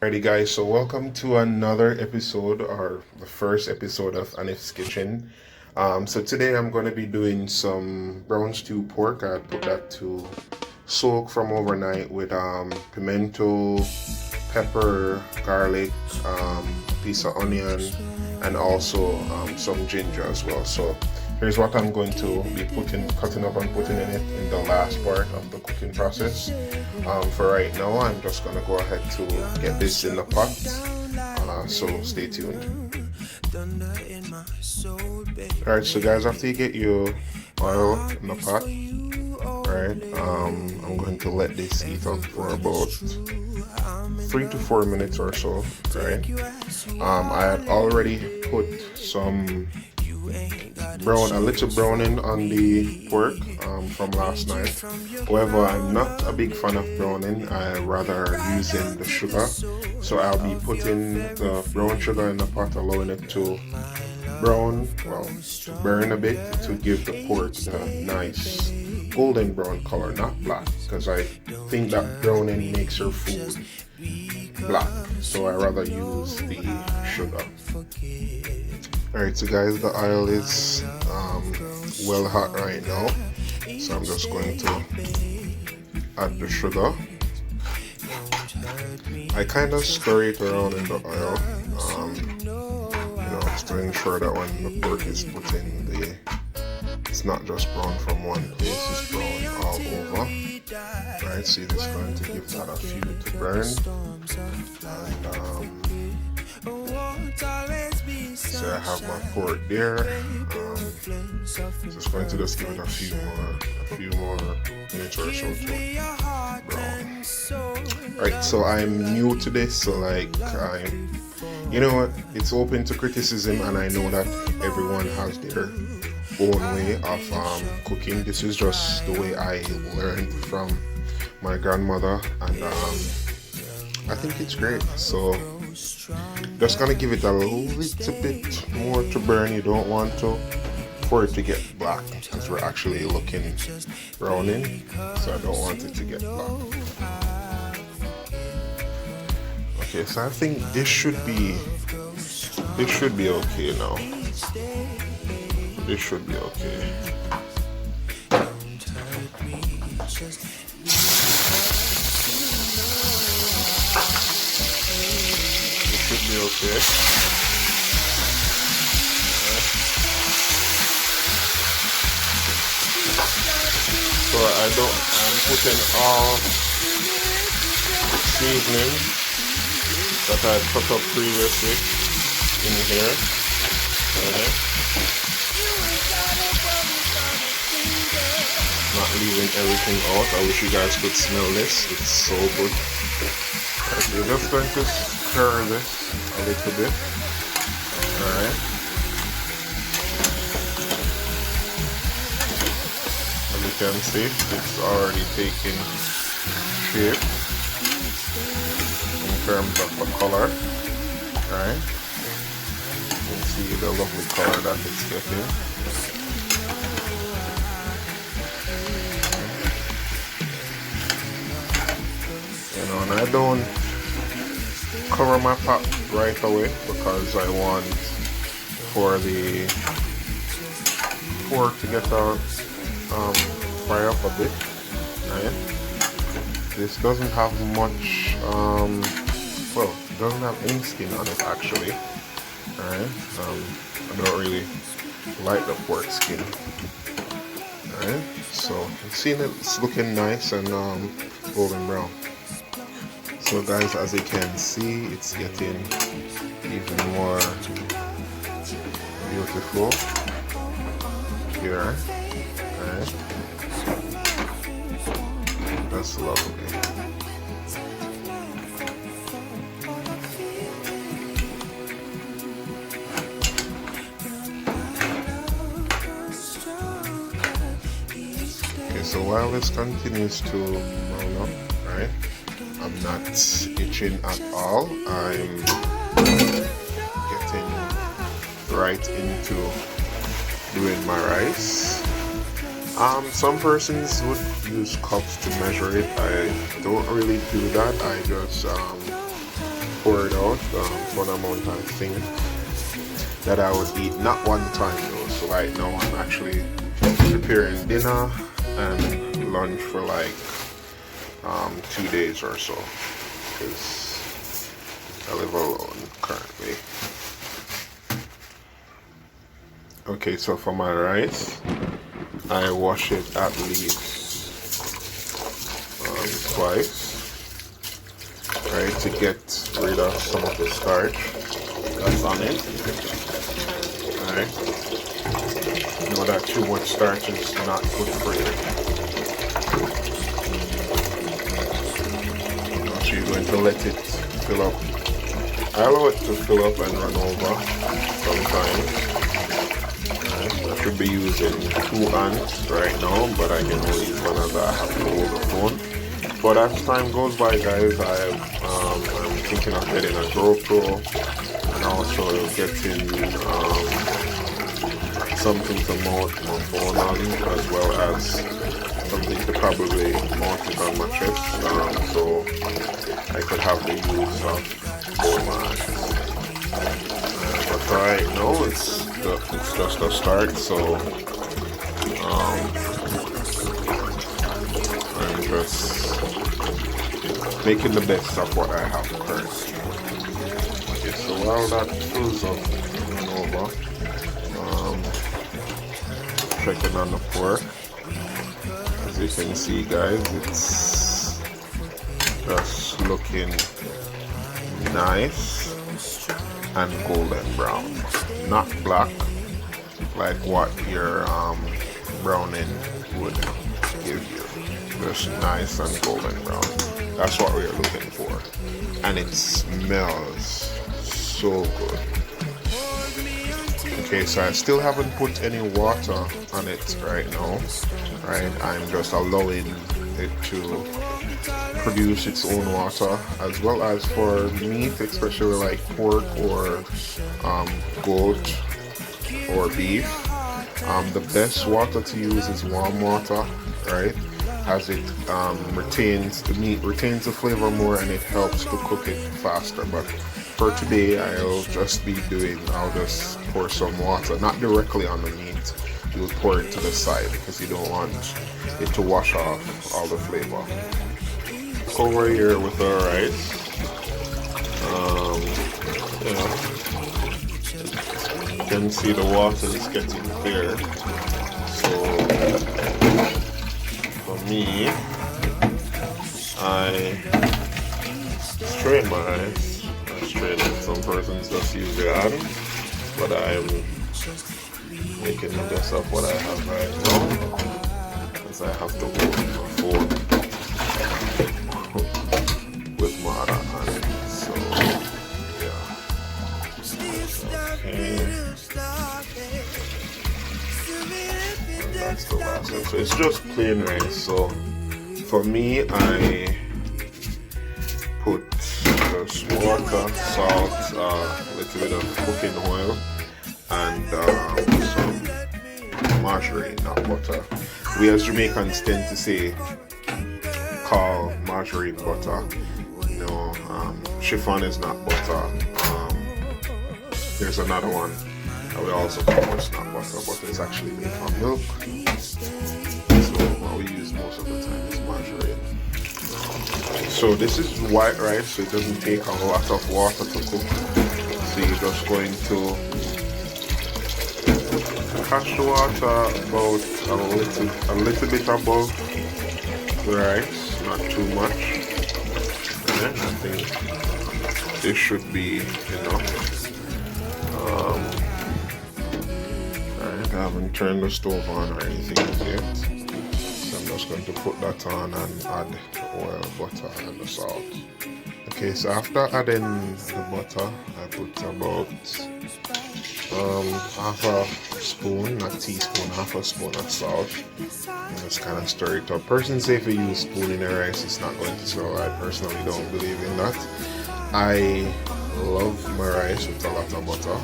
Alrighty guys, so welcome to another episode or the first episode of Anif's Kitchen. So today I'm going to be doing some brown stew pork. I put that to soak from overnight with pimento, pepper, garlic, piece of onion, and also some ginger as well. So here's what I'm going to be cutting up and putting in it in the last part of the cooking process. For right now, I'm just going to go ahead to get this in the pot, so stay tuned. Alright, so guys, after you get your oil in the pot, right, I'm going to let this heat up for about 3 to 4 minutes or so, right. I had already put some a little browning on the pork from last night. However, I'm not a big fan of browning. I rather using the sugar, so I'll be putting the brown sugar in the pot, allowing it to burn a bit to give the pork the nice golden brown color, not black, because I think that browning makes your food black, so I rather use the sugar. Alright, so guys, the oil is well hot right now, so I'm just going to add the sugar. I kind of stir it around in the oil, just to ensure that when the pork is put in, it's not just brown from one place, it's brown all over. Right, so it's going to give that a few to burn, and so I have my pork there. Just going to just give it a few more minutes or so to brown. Right, so I'm new to this, so it's open to criticism, and I know that everyone has their own way of cooking. This is just the way I learned from my grandmother, and I think it's great. So just gonna give it a little bit more to burn. You don't want for it to get black, because we're actually looking browning, so I don't want it to get black. Okay, so I think this should be okay now. This should be okay. It should be okay. So I'm putting all the seasoning that I cut up previously in here. Okay. Not leaving everything out. I wish you guys could smell this. It's so good. Right, we're just going to stir this a little bit. Alright. As you can see, it's already taking shape in terms of the color. Alright. You can see the lovely color that it's getting. And I don't cover my pot right away, because I want for the pork to get fry up a bit. Right? This doesn't have much, it doesn't have any skin on it actually. Alright, I don't really like the pork skin. Alright, so you've seen it's looking nice and golden brown. So guys, as you can see, it's getting even more beautiful here. Alright, that's lovely. Okay, so while this continues to brown up, right? I'm not itching at all. I'm getting right into doing my rice. Some persons would use cups to measure it. I don't really do that. I just pour it out for the amount I think that I would eat, not one time though. So right now I'm actually preparing dinner and lunch for like 2 days or so, because I live alone currently. Okay, so for my rice, I wash it at least twice, right, to get rid of some of the starch that's on it. Alright, you know that too much starch is not good for you. So you're going to let it fill up. I allow it to fill up and run over sometimes. I should be using 2 hands right now, but I can only use one as I have to hold the phone. But as time goes by, guys, I'm thinking of getting a GoPro and also getting something to mount my phone on, as well as something to probably mount it on my chest, so I could have the use of both hands. But right now it's just a start, so I'm just making the best of what I have currently. Okay, so while that fills up and over, checking on the pork. As you can see, guys, it's just looking nice and golden brown, not black like what your browning would give you. Just nice and golden brown. That's what we're looking for, and it smells so good. Okay, so I still haven't put any water on it right now, right? I'm just allowing it to produce its own water, as well as for meat, especially like pork or goat or beef. The best water to use is warm water, right? As it the meat retains the flavor more, and it helps to cook it faster. But for today, I'll just pour some water, not directly on the meat. You would pour it to the side because you don't want it to wash off all the flavor. Over here with our rice, you can see the water is getting clear. So for me, I strain my rice. I strain it. Some persons just use their hand, but I'm making the best of what I have right now, because I have to hold my fork with my other hand. So yeah. Okay. And that's the last one. So it's just plain rice. So for me, I put just water, salt, a little bit of cooking oil, and some margarine, not butter. We as Jamaicans tend to call margarine butter. You know, chiffon is not butter. There's another one that we also call it's not butter. Butter is actually made from milk. So what we use most of the time is margarine. So this is white rice, so it doesn't take a lot of water to cook. So you're just going to catch the water about a little bit above the rice, not too much. And I think this should be enough. I haven't turned the stove on or anything yet, so I'm just going to put that on and add the oil, butter, and the salt. Okay, so after adding the butter, I put about half a spoon, not teaspoon, half a spoon of salt, and just kind of stir it up. Persons say if you use spoon in the rice, it's not going to swell. I personally don't believe in that. I love my rice with a lot of butter.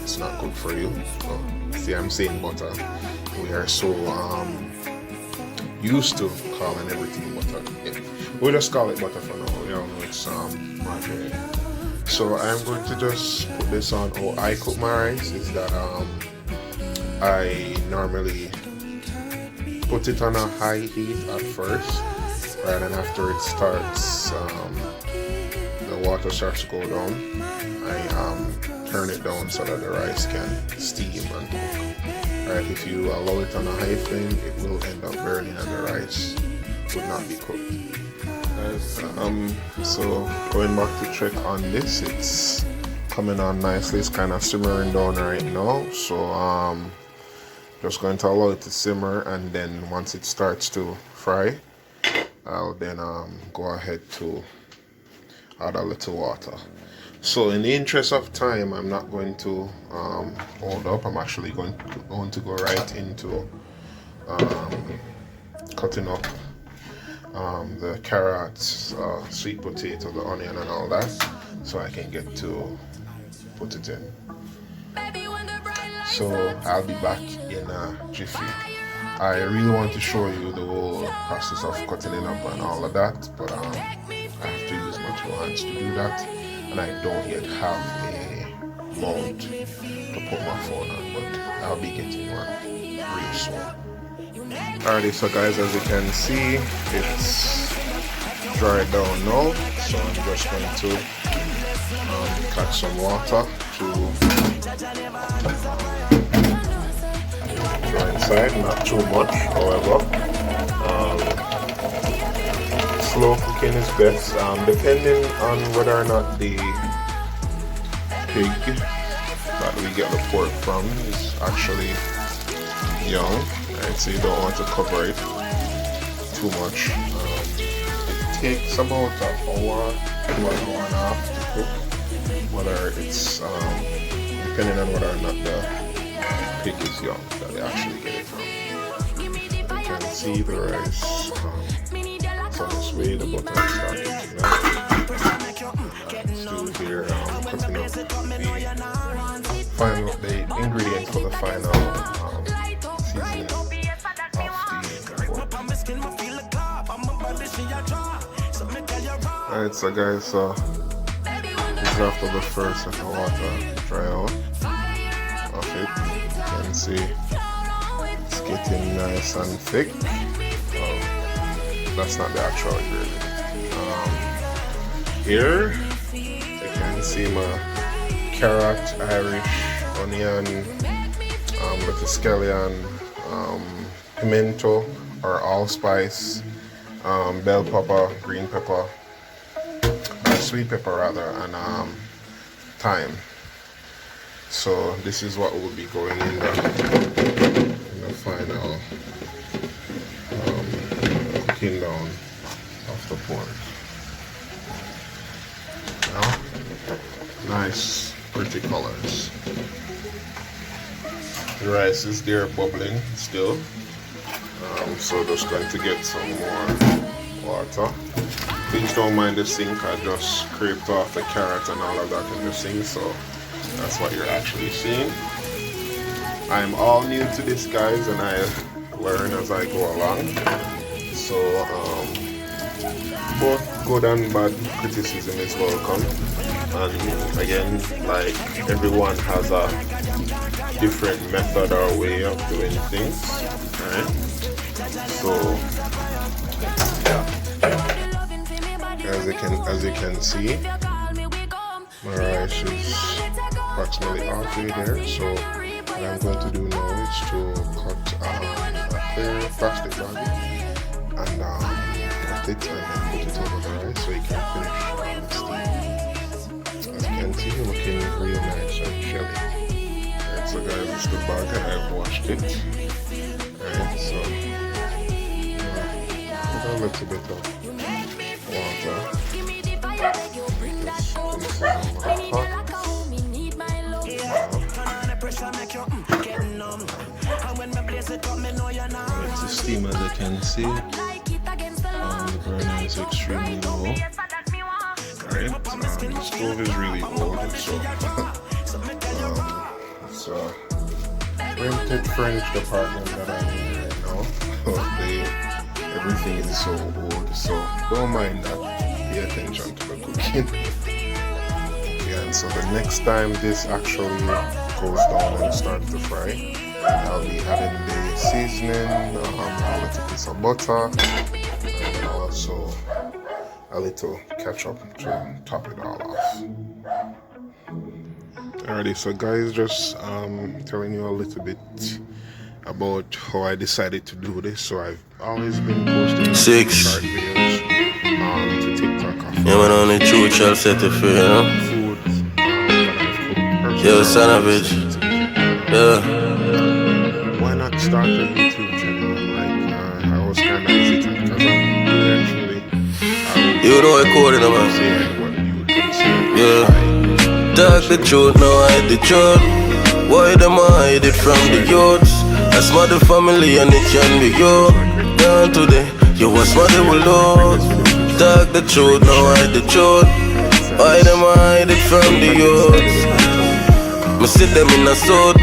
It's not good for you. So, see, I'm saying butter. We are so used to calling everything butter. Yeah. We'll just call it butter for now. We all know it's margarine. So I'm going to just put this on. How I cook my rice is that I normally put it on a high heat at first, right, and after it starts, the water starts to go down, I turn it down so that the rice can steam and cook. Right, if you allow it on a high flame, it will end up burning and the rice would not be cooked. So going back to check on this, it's coming on nicely. It's kind of simmering down right now. So just going to allow it to simmer, and then once it starts to fry, I'll then go ahead to add a little water. So in the interest of time, I'm not going to hold up. I'm actually going to go right into cutting up the carrots, sweet potato, the onion and all that, so I can get to put it in. So I'll be back in a jiffy. I really want to show you the whole process of cutting it up and all of that, but I have to use my two hands to do that, and I don't yet have a mount to put my phone on, but I'll be getting one real soon. Alrighty, so guys, as you can see, it's dried down now, so I'm just going to catch some water to dry inside, not too much, however. Slow cooking is best, depending on whether or not the pig that we get the pork from is actually young. Right, so you don't want to cover it too much. It takes about an hour to an hour and a half to cook, whether it's depending on whether or not the pig is young that they actually get it from. You can see the rice it's on its way, the butter is starting to melt. Still here cutting up the ingredients for the final seasoning. Alright, so guys, this is after the first of the water dry out of it. You can see it's getting nice and thick. That's not the actual gravy. Here you can see my carrot, Irish, onion, little scallion, pimento or allspice, bell pepper, green pepper, sweet pepper rather, and thyme. So this is what will be going in the final cooking down of the pork. Now, nice pretty colors. The rice is there bubbling still. So just going to get some more water. Please don't mind the sink, I just scraped off the carrot and all of that in the sink, so that's what you're actually seeing. I'm all new to this, guys, and I learn as I go along. So both good and bad criticism is welcome. And again, like, everyone has a different method or way of doing things, right? So yeah, as you can see, my rice is approximately halfway there. So what I'm going to do now is to cut a clear plastic bag and cut it and then put it over the rice so it can finish steaming. As you can see, looking real nice and shelly. Alright, so guys, it's the bag and I've washed it. Alright, so put a little bit of water. It's a steam, as you can see. The burner is extremely low. Alright, the stove is really old, so it's a rented furnished apartment that I'm in right now. Everything is so old, so don't mind that. Pay attention to the cooking. Okay, So the next time this actually goes down and starts to fry, I'll be having the seasoning, a little piece of butter, and also a little ketchup to top it all off. Alrighty, so guys, just telling you a little bit about how I decided to do this. So I've always been posting short videos to TikTok. Yeah, man, on the truth shall set you free, you know? Food that I've cooked. Yo, son of it. Yeah. Why not start a YouTube channel? Like, I was kind of hesitant because eventually You know I call it, man. saying what you would consider. Yeah. Talk the truth, now hide the truth. Why them hide it from the youths? I smell the family and it can be you. Down today, you was mother will love. Talk the truth, now hide the truth. Why them hide it from the youths? Me sit them in a suit.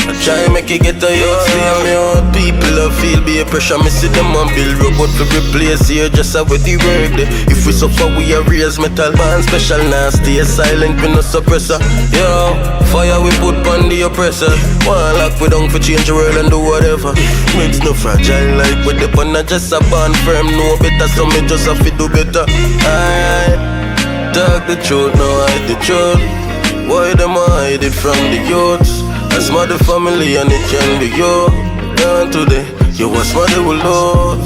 I try make it get a youth. See me out. People that feel be a pressure. Me see them on build robot to replace here. Just how with the work there. If we suffer we a raise metal. Man special nasty. A silent we no suppressor. Yo, fire we put on the oppressor. One lock we down for change the world and do whatever. It's no fragile like with the pun. Just a band firm. No better so me just have to do better. Alright. Talk the truth, now hide the truth. Why them hide it from the youths? I smell the family and it can be you. Down today, you was mother will love.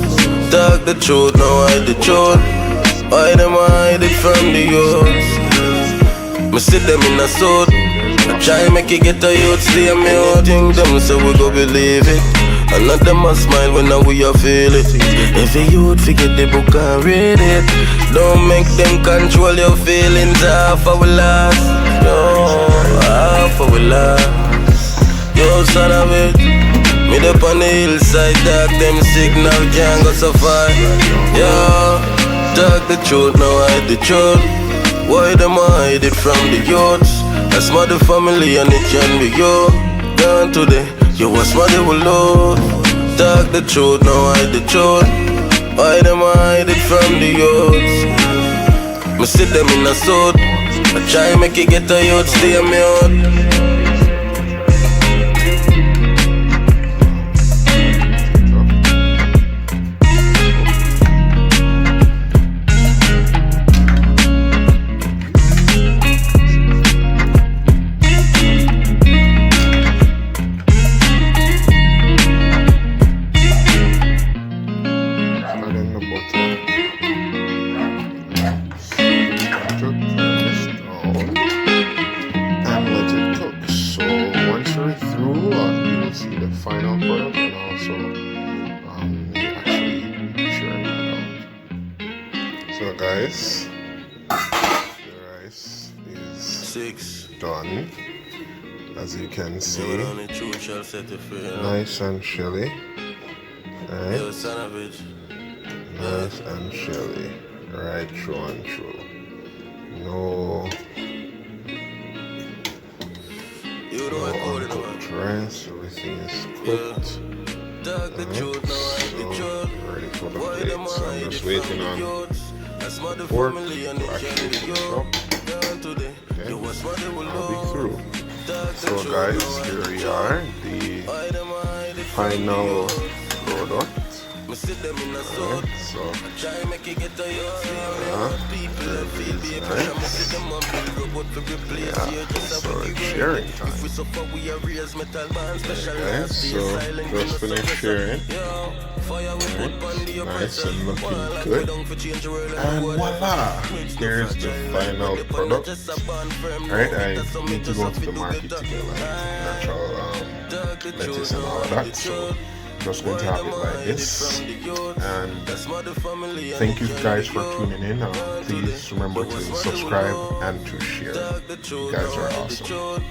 Talk the truth, now hide the truth. Why them hide it from the youths? Me sit them in a suit. I try make it get a youth. See me out, think them so we go believe it. And not them a smile when now we a feel it. Every youth forget the book and read it. Don't make them control your feelings. Half our last, no, half our last. Yo, son of it, me up on the hillside, dark, them signal can't go so far. Yo, talk the truth, now hide the truth. Why them hide it from the youths? I smell the family and it can be you. Down today, you was mother will love. Talk the truth, now hide the truth. Why them hide it from the youths? Me sit them in a suit. I try make it get a youth, stay me out. Final product and also actually sharing that out. So guys, the rice is done, as you can see, nice and chilly. Right? Nice and chilly, right through and through. No uncooked rice, everything is cooked. So ready for the plate. So I'm just waiting on the pork to actually cook up. Then I'll be through. So guys, here we are, the final product. Alright, so so it's sharing time. Okay, so just finished sharing. Right, nice and looking good. And voila! Here's the final product. Alright, I need to go to the market to get like natural lettuce and all of that. So just going to have it like this, and thank you guys for tuning in. Please remember to subscribe and to share. You guys are awesome.